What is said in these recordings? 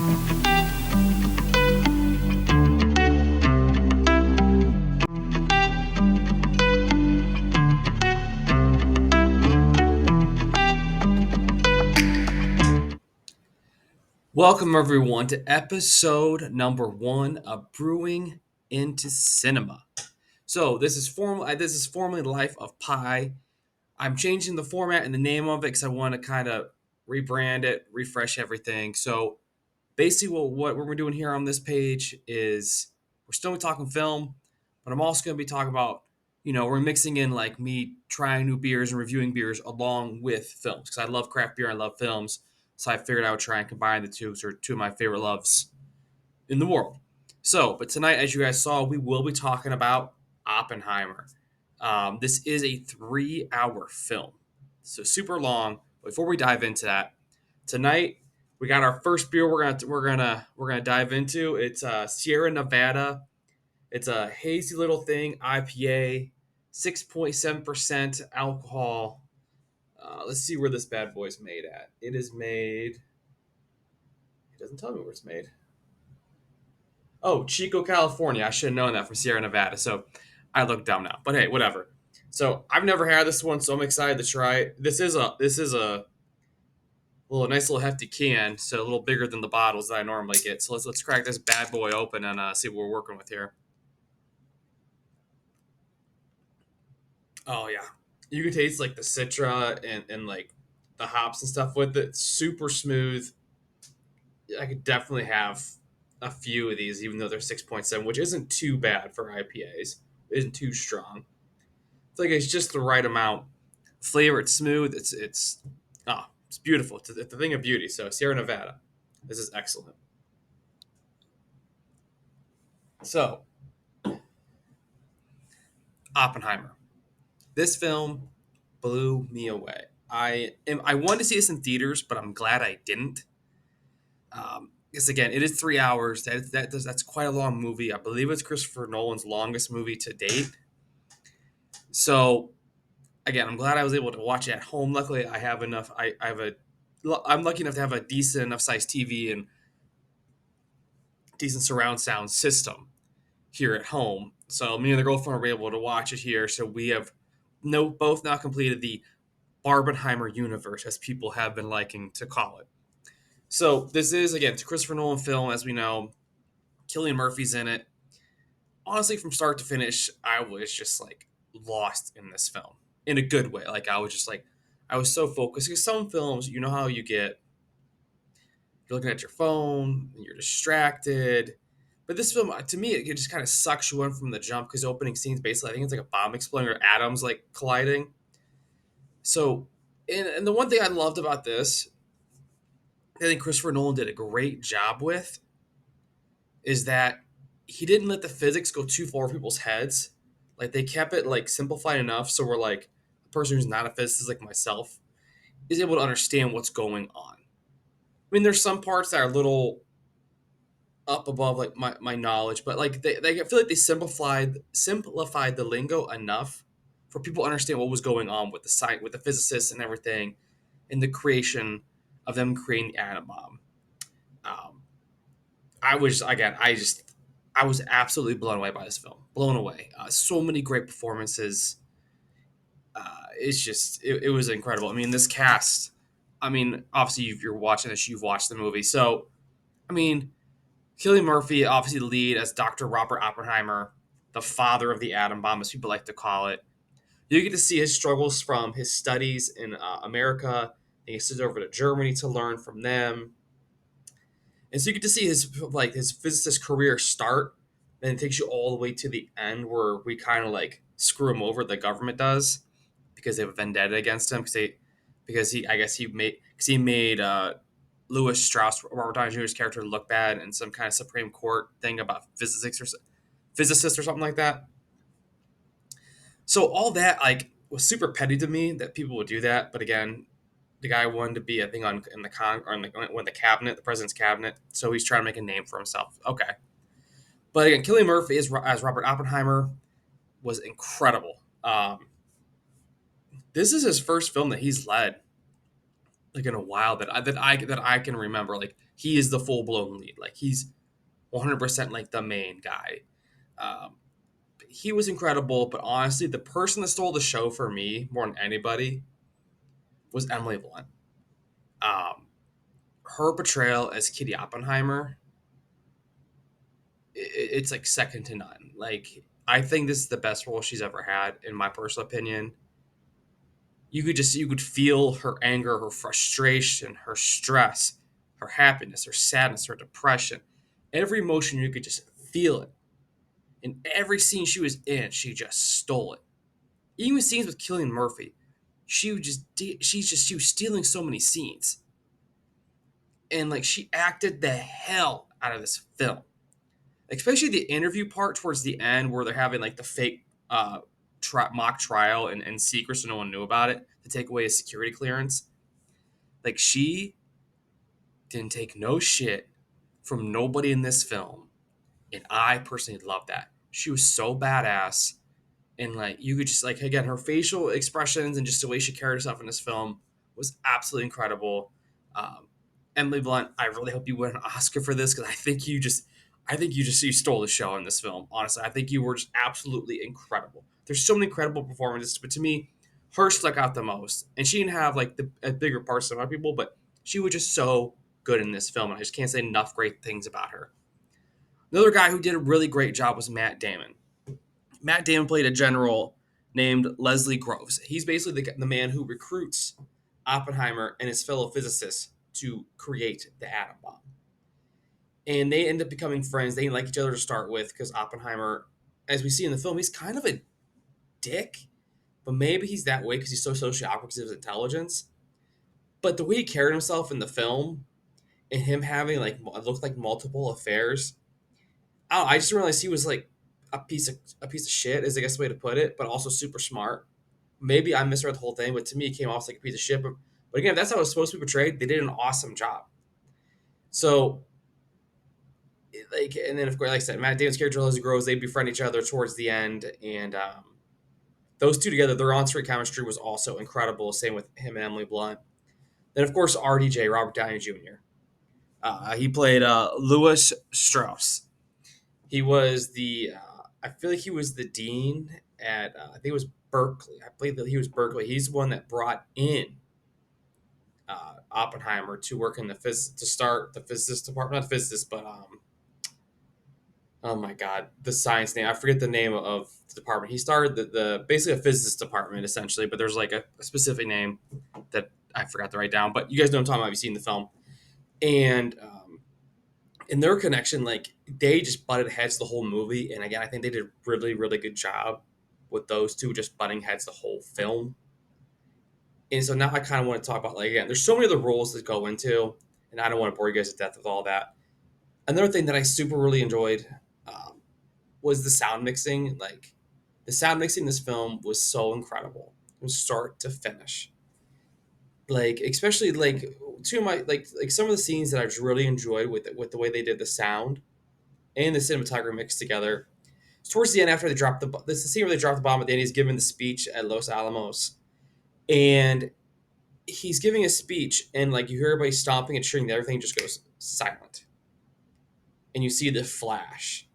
Welcome everyone to episode number one of Brewing into Cinema. So this is formally Life of Pi. I'm changing the format and the name of it because I want to kind of rebrand it, refresh everything. So basically, what we're doing here on this page is we're still talking film, but I'm also going to be talking about we're mixing in like me trying new beers and reviewing beers along with films because I love craft beer, I love films, so I figured I would try and combine the two. So two of my favorite loves in the world. So, but tonight, as you guys saw, we will be talking about Oppenheimer. This is a 3-hour film, so super long. Before we dive into that, tonight we got our first beer we're gonna dive into. It's Sierra Nevada. It's a hazy little thing IPA, 6.7% alcohol. Let's see where this bad boy's made at. It is made. It doesn't tell me where it's made. Oh, Chico, California. I should have known that from Sierra Nevada. So I look dumb now. But hey, whatever. So I've never had this one, so I'm excited to try it. This is a little nice little hefty can, so a little bigger than the bottles that I normally get. So let's crack this bad boy open and see what we're working with here. Oh yeah, you can taste like the citra and like the hops and stuff with it. Super smooth. I could definitely have a few of these, even though they're 6.7, which isn't too bad for IPAs. It isn't too strong. It's like it's just the right amount. Flavor, it's smooth. It's beautiful. It's a thing of beauty. So Sierra Nevada, this is excellent. So Oppenheimer, this film blew me away. I wanted to see this in theaters, but I'm glad I didn't. Because again, it is 3 hours. That's quite a long movie. I believe it's Christopher Nolan's longest movie to date. So again, I'm glad I was able to watch it at home. Luckily, I have enough. I have a. I'm lucky enough to have a decent enough size TV and decent surround sound system here at home. So me and the girlfriend were able to watch it here. So we have both now completed the Barbenheimer universe, as people have been liking to call it. So this is again it's a Christopher Nolan film, as we know. Cillian Murphy's in it. Honestly, from start to finish, I was just like lost in this film in a good way. Like I was just like I was so focused because some films, you know how you get you're looking at your phone and you're distracted. But this film, to me, it just kind of sucks you in from the jump because the opening scenes basically, I think it's like a bomb exploding or atoms like colliding. So, and the one thing I loved about this, I think Christopher Nolan did a great job with, is that he didn't let the physics go too far over people's heads. Like they kept it like simplified enough so we're like a person who's not a physicist like myself is able to understand what's going on. I mean, there's some parts that are a little up above like my knowledge, but like they I feel like they simplified the lingo enough for people to understand what was going on with the site with the physicists and everything in the creation of them creating the atom bomb. Um, I was again, I was absolutely blown away by this film, blown away. So many great performances. It was incredible. I mean, this cast. I mean, obviously, if you're watching this, you've watched the movie, so I mean, Cillian Murphy, obviously the lead as Dr. Robert Oppenheimer, the father of the atom bomb, as people like to call it. You get to see his struggles from his studies in America. And he sits over to Germany to learn from them, and so you get to see his physicist career start. Then it takes you all the way to the end where we kind of like screw him over. The government does because they have a vendetta against him because he I guess he made Louis Strauss, Robert Downey Jr.'s character, look bad in some kind of Supreme Court thing about physicists or something like that. So all that like was super petty to me that people would do that. But again, the guy wanted to be I think on in the con or in the cabinet, the president's cabinet. So he's trying to make a name for himself. Okay, but again, Cillian Murphy as Robert Oppenheimer was incredible. This is his first film that he's led. like in a while that I can remember. Like he is the full blown lead. Like he's 100% like the main guy. Um, he was incredible, but honestly, the person that stole the show for me more than anybody was Emily Blunt. Um, Her portrayal as Kitty Oppenheimer, it's like second to none. Like I think this is the best role she's ever had, in my personal opinion. You could feel her anger, her frustration, her stress, her happiness, her sadness, her depression. Every emotion you could just feel it. In every scene she was in, she just stole it. Even scenes with Killian Murphy, she was stealing so many scenes, and like she acted the hell out of this film. Especially the interview part towards the end where they're having like the fake mock trial and secret so no one knew about it to take away his security clearance. Like she didn't take no shit from nobody in this film, and I personally love that. She was so badass, and like you could just like again her facial expressions and just the way she carried herself in this film was absolutely incredible. Um, Emily Blunt, I really hope you win an Oscar for this because I think you stole the show in this film. Honestly, I think you were just absolutely incredible. There's so many incredible performances, but to me, her stuck out the most, and she didn't have like the bigger parts than other people, but she was just so good in this film, and I just can't say enough great things about her. Another guy who did a really great job was Matt Damon. Matt Damon played a general named Leslie Groves. He's basically the man who recruits Oppenheimer and his fellow physicists to create the atom bomb. And they end up becoming friends. They like each other to start with because Oppenheimer, as we see in the film, he's kind of a dick, but maybe he's that way because he's so socially awkward because of his intelligence. But the way he carried himself in the film and him having like it looked like multiple affairs, I just realized he was like a piece of shit is I guess the way to put it, but also super smart. Maybe I misread the whole thing, but to me, it came off like a piece of shit. But again, if that's how it was supposed to be portrayed, they did an awesome job. So, like, and then of course, like I said, Matt Damon's character as he grows, they befriend each other towards the end, and those two together, their on-screen chemistry was also incredible. Same with him and Emily Blunt. Then, of course, RDJ, Robert Downey Jr. He played Louis Strauss. He was I feel like he was the dean at, I think it was Berkeley. I believe that he was Berkeley. He's the one that brought in Oppenheimer to work in to start the physicist department, not physicist, but oh my god, the science name. I forget the name of the department. He started the basically a physicist department essentially, but there's like a specific name that I forgot to write down. But you guys know what I'm talking about. You've seen the film, and in their connection, like they just butted heads the whole movie. And again, I think they did a really really good job with those two just butting heads the whole film. And so now I kind of want to talk about like again, there's so many other roles that go into, and I don't want to bore you guys to death with all that. Another thing that I super really enjoyed um, was the sound mixing. Like the sound mixing in this film was so incredible from start to finish. Like especially like two of my like some of the scenes that I just really enjoyed with the way they did the sound and the cinematography mixed together. Towards the end, after they dropped this is the scene where they dropped the bomb at the end. He's giving the speech at Los Alamos, and he's giving a speech, and like you hear everybody stomping and cheering, and everything just goes silent, and you see the flash,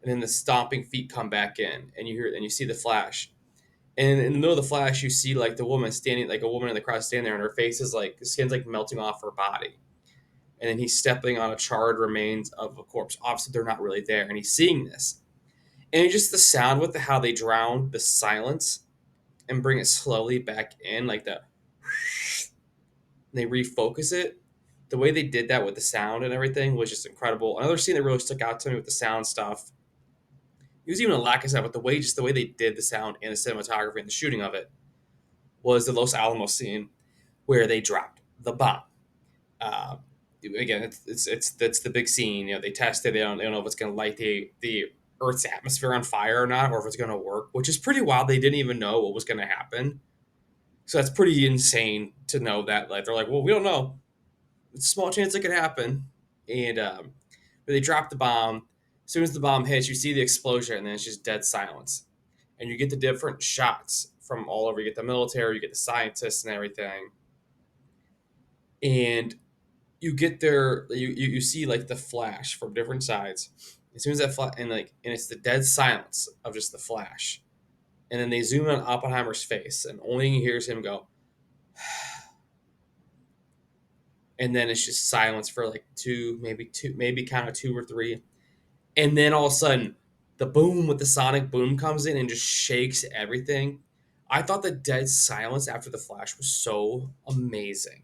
and then the stomping feet come back in, and you see the flash, and in the middle of the flash, you see like the woman standing, like a woman in the crowd standing there, and her face is like the skin's like melting off her body, and then he's stepping on a charred remains of a corpse. Obviously, they're not really there, and he's seeing this, and it's just the sound with how they drown the silence and bring it slowly back in, like they refocus it. The way they did that with the sound and everything was just incredible. Another scene that really stuck out to me with the sound stuff, it was even a lack of sound, but the way they did the sound and the cinematography and the shooting of it was the Los Alamos scene where they dropped the bomb. Uh, Again, it's the big scene. You know, they tested. They don't know if it's going to light the Earth's atmosphere on fire or not, or if it's going to work. Which is pretty wild. They didn't even know what was going to happen. So that's pretty insane to know that. Like they're like, well, we don't know. It's a small chance it could happen. And but they drop the bomb. As soon as the bomb hits, you see the explosion, and then it's just dead silence. And you get the different shots from all over. You get the military, you get the scientists, and everything. and you get there, you see like the flash from different sides. As soon as that flash, and it's the dead silence of just the flash, and then they zoom in on Oppenheimer's face, and only you hear is him go, and then it's just silence for like two, maybe count of two or three, and then all of a sudden, the boom with the sonic boom comes in and just shakes everything. I thought the dead silence after the flash was so amazing.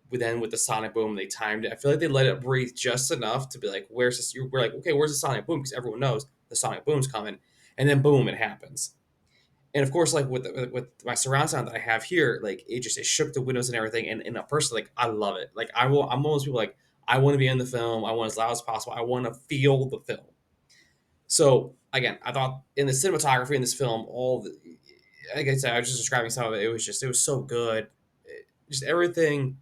But then with the sonic boom, they timed it. I feel like they let it breathe just enough to be like, "Where's this?" We're like, "Okay, where's the sonic boom?" Because everyone knows the sonic boom's coming, and then boom, it happens. And of course, like with my surround sound that I have here, like it shook the windows and everything. And at first, like I love it. Like I'm one of those people like I want to be in the film. I want as loud as possible. I want to feel the film. So again, I thought in the cinematography in this film, like I said, I was just describing some of it. It was so good. Just everything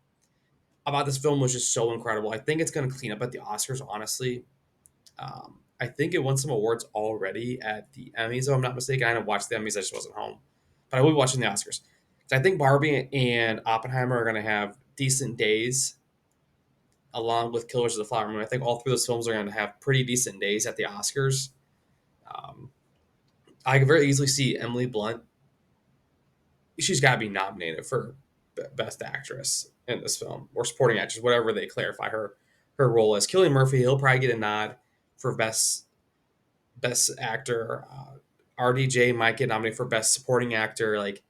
about this film was just so incredible. I think it's going to clean up at the Oscars, honestly. I think it won some awards already at the Emmys, if I'm not mistaken. I didn't watch the Emmys, I just wasn't home. But I will be watching the Oscars. So I think Barbie and Oppenheimer are going to have decent days, along with Killers of the Flower Moon. I think all three of those films are going to have pretty decent days at the Oscars. Um, I can very easily see Emily Blunt. She's got to be nominated for Best Actress in this film, or Supporting Actress, whatever they clarify her role as. Cillian Murphy, he'll probably get a nod for Best Actor. RDJ might get nominated for Best Supporting Actor. Like,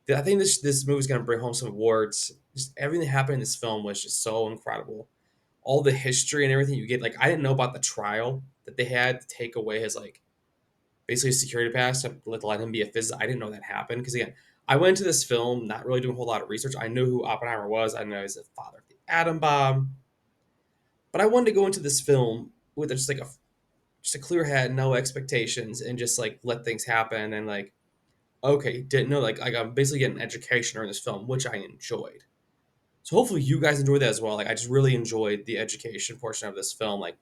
I think this movie's gonna bring home some awards. Just everything that happened in this film was just so incredible. All the history and everything you get. Like, I didn't know about the trial that they had to take away his like basically his security pass to let him be a physicist. I didn't know that happened because again, I went into this film not really doing a whole lot of research. I knew who Oppenheimer was. I know he's the father of the atom bomb, but I wanted to go into this film with just a clear head, no expectations, and just like let things happen. And like, okay, didn't know like I'm basically getting an education during this film, which I enjoyed. So hopefully you guys enjoyed that as well. Like I just really enjoyed the education portion of this film, like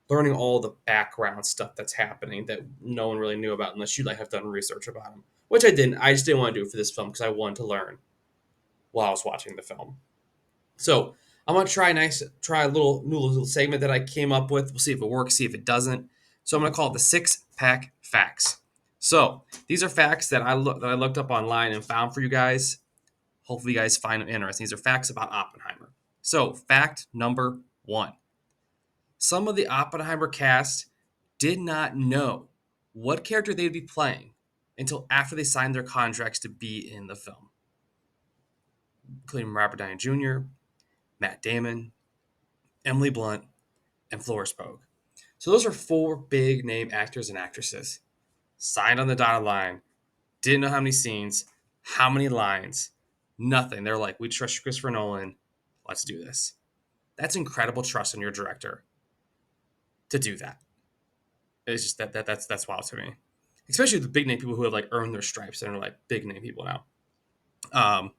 learning all the background stuff that's happening that no one really knew about unless you like have done research about them, which I didn't. I just didn't want to do it for this film because I wanted to learn while I was watching the film. So I'm gonna try a little new little segment that I came up with. We'll see if it works, see if it doesn't. So I'm gonna call it the six pack facts. So these are facts that I looked up online and found for you guys. Hopefully you guys find them interesting. These are facts about Oppenheimer. So fact number one: some of the Oppenheimer cast did not know what character they would be playing until after they signed their contracts to be in the film, including Robert Downey Jr., Matt Damon, Emily Blunt, and Florence Pugh. So those are four big name actors and actresses. Signed on the dotted line, didn't know how many scenes, how many lines, nothing. They're like, we trust Christopher Nolan. Let's do this. That's incredible trust in your director to do that. It's just that's wild to me. Especially the big name people who have like earned their stripes and are like big name people now. Um,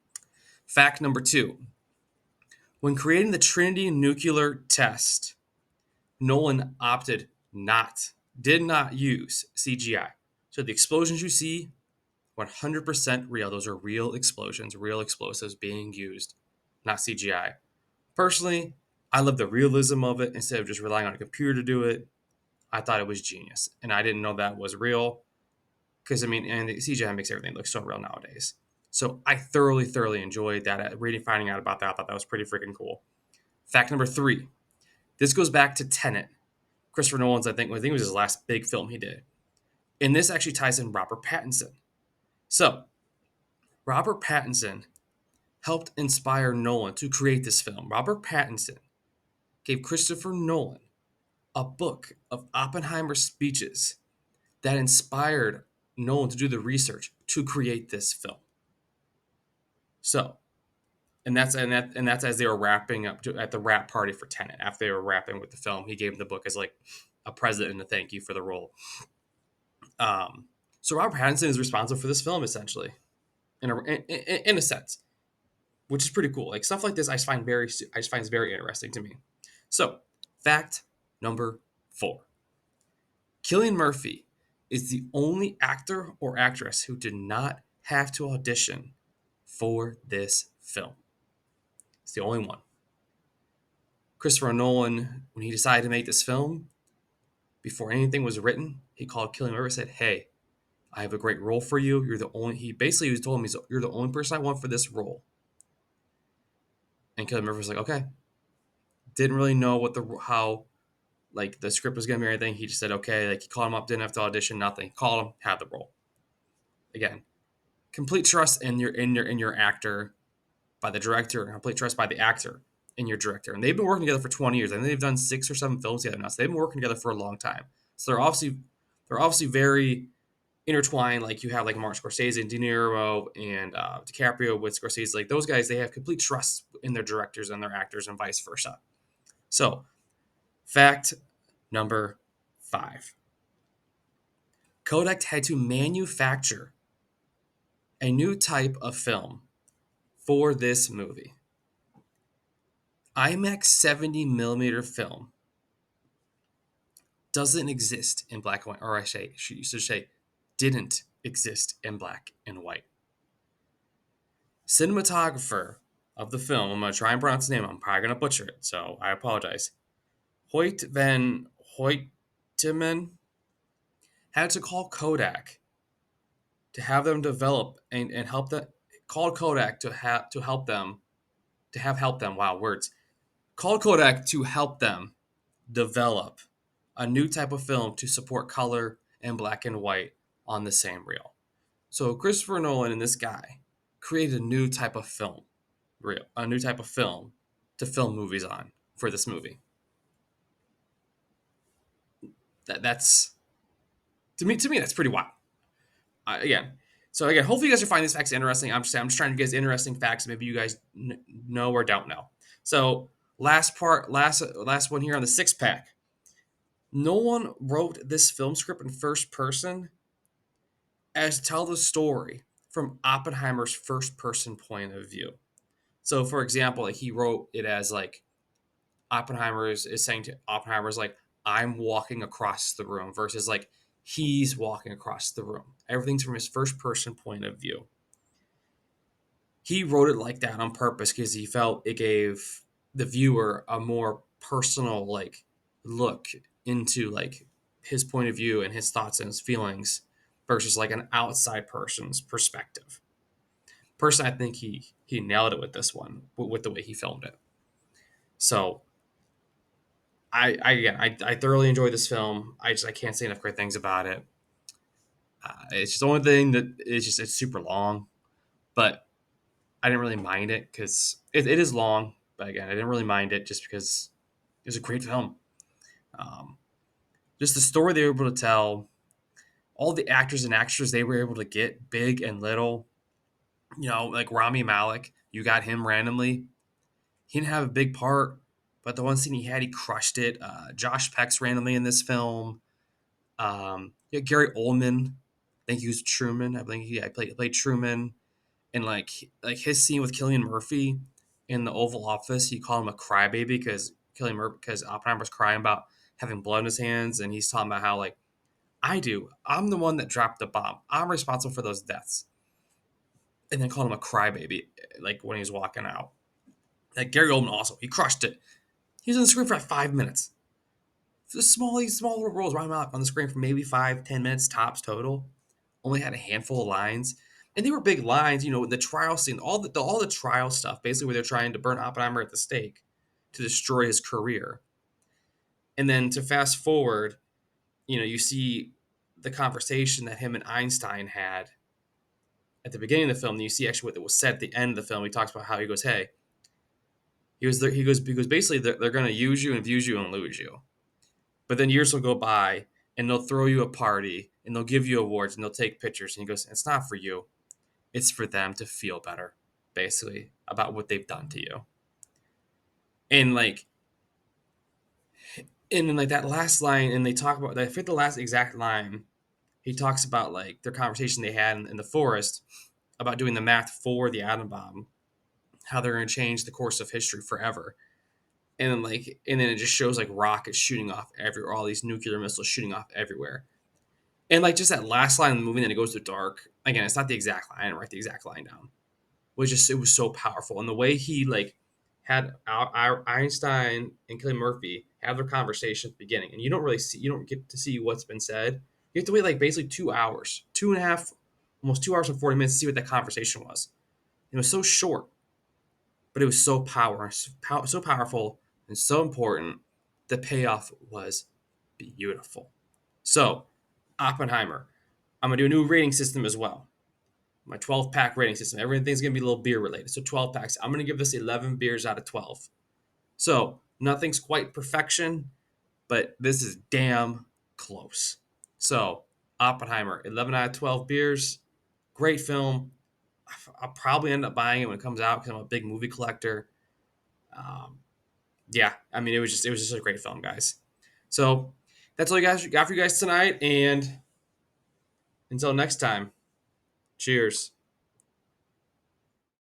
fact number two: when creating the Trinity nuclear test, Nolan did not use CGI. So the explosions you see, 100% real. Those are real explosions, real explosives being used, not CGI. Personally, I love the realism of it instead of just relying on a computer to do it. I thought it was genius, and I didn't know that was real because I mean, and the CGI makes everything look so real nowadays. So I thoroughly enjoyed that. Reading, finding out about that, I thought that was pretty freaking cool. Fact number three: this goes back to Tenet. Christopher Nolan's, I think it was his last big film he did. And this actually ties in Robert Pattinson. So, Robert Pattinson helped inspire Nolan to create this film. Robert Pattinson gave Christopher Nolan a book of Oppenheimer speeches that inspired Nolan to do the research to create this film. So, and that's as they were wrapping up at the wrap party for Tenet. After they were wrapping with the film, he gave him the book as like a present and a thank you for the role. Um, so Robert Pattinson is responsible for this film essentially, in a sense, which is pretty cool. Like stuff like this, I just find it's very interesting to me. So, fact number four: Cillian Murphy is the only actor or actress who did not have to audition for this film. It's the only one. Christopher Nolan, when he decided to make this film, before anything was written, he called Cillian Murphy and said, "Hey, I have a great role for you. You're the only." He basically was told him, "You're the only person I want for this role." And Cillian Murphy was like, "Okay." Didn't really know what the how like the script was gonna be or anything. He just said, "Okay." Like he called him up, didn't have to audition, nothing. Called him, had the role. Again, complete trust in your actor by the director, and complete trust by the actor in your director. And they've been working together for 20 years. I think they've done 6 or 7 films together now. So they've been working together for a long time. So they're obviously very intertwined. Like you have like Martin Scorsese and De Niro and DiCaprio with Scorsese. Like those guys, they have complete trust in their directors and their actors and vice versa. So fact number 5. Kodak had to manufacture a new type of film for this movie. IMAX 70 millimeter film doesn't exist in black and white, or I say, she used to say, didn't exist in black and white. Cinematographer of the film, I'm going to try and pronounce his name, I'm probably going to butcher it, so I apologize. Hoyt van Hoyteman had to call Kodak to have them develop and help them, called Kodak to help them, to have helped them, wow, words, called Kodak to help them develop a new type of film to support color and black and white on the same reel. So Christopher Nolan and this guy created a new type of film, a new type of film to film movies on for this movie. That's to me that's pretty wild. Again, so again, hopefully you guys are finding these facts interesting. I'm just trying to get interesting facts. Maybe you guys know or don't know. So last one here on the 6 pack. No one wrote this film script in first person as tell the story from Oppenheimer's first person point of view. So, for example, like he wrote it as like Oppenheimer is saying to Oppenheimer's like, "I'm walking across the room," versus like he's walking across the room. Everything's from his first person point of view. He wrote it like that on purpose because he felt it gave the viewer a more personal like look into like his point of view and his thoughts and his feelings versus like an outside person's perspective. Personally, I think he nailed it with this one with the way he filmed it. So I thoroughly enjoyed this film. I can't say enough great things about it. It's just the only thing that it's super long, but I didn't really mind it because it is long. But again, I didn't really mind it just because it was a great film. Um, just the story they were able to tell, all the actors and actresses they were able to get, big and little. Like Rami Malek, you got him randomly. He didn't have a big part, but the one scene he had, he crushed it. Josh Peck's randomly in this film. Gary Oldman, I think he was Truman. I think he played Truman, and like his scene with Cillian Murphy in the Oval Office, he called him a crybaby because Oppenheimer's crying about having blood in his hands, and he's talking about how like I'm the one that dropped the bomb. I'm responsible for those deaths, and then called him a crybaby like when he was walking out. Like Gary Oldman also, he crushed it. He was on the screen for like 5 minutes. Just small little roles right out on the screen for maybe 5-10 minutes tops total. Only had a handful of lines, and they were big lines. The trial scene, all the trial stuff, basically where they're trying to burn Oppenheimer at the stake to destroy his career. And then to fast forward, you see the conversation that him and Einstein had at the beginning of the film. And you see actually what was said at the end of the film. He talks about how he goes, "Hey," because basically they're going to use you and abuse you and lose you. But then years will go by and they'll throw you a party and they'll give you awards and they'll take pictures. And he goes, "It's not for you. It's for them to feel better, basically, about what they've done to you." And like, and then like that last line, and they talk about, I forget the last exact line. He talks about like their conversation they had in the forest about doing the math for the atom bomb, how they're going to change the course of history forever. And then it just shows like rockets shooting off everywhere, all these nuclear missiles shooting off everywhere. And like just that last line in the movie, then it goes to dark. Again, it's not the exact line. I didn't write the exact line down. It was so powerful, and the way he like had Einstein and Cillian Murphy have their conversation at the beginning, and you don't get to see what's been said. You have to wait like basically 2 hours, two and a half, almost 2 hours and 40 minutes to see what that conversation was. It was so short, but it was so powerful and so important. The payoff was beautiful. So, Oppenheimer, I'm gonna do a new rating system as well. My 12 pack rating system. Everything's gonna be a little beer related. So 12 packs. I'm gonna give this 11 beers out of 12. So nothing's quite perfection, but this is damn close. So Oppenheimer, 11 out of 12 beers. Great film. I'll probably end up buying it when it comes out because I'm a big movie collector. Um, yeah, I mean, it was just a great film, guys. So that's all you guys got for you guys tonight. And until next time, cheers.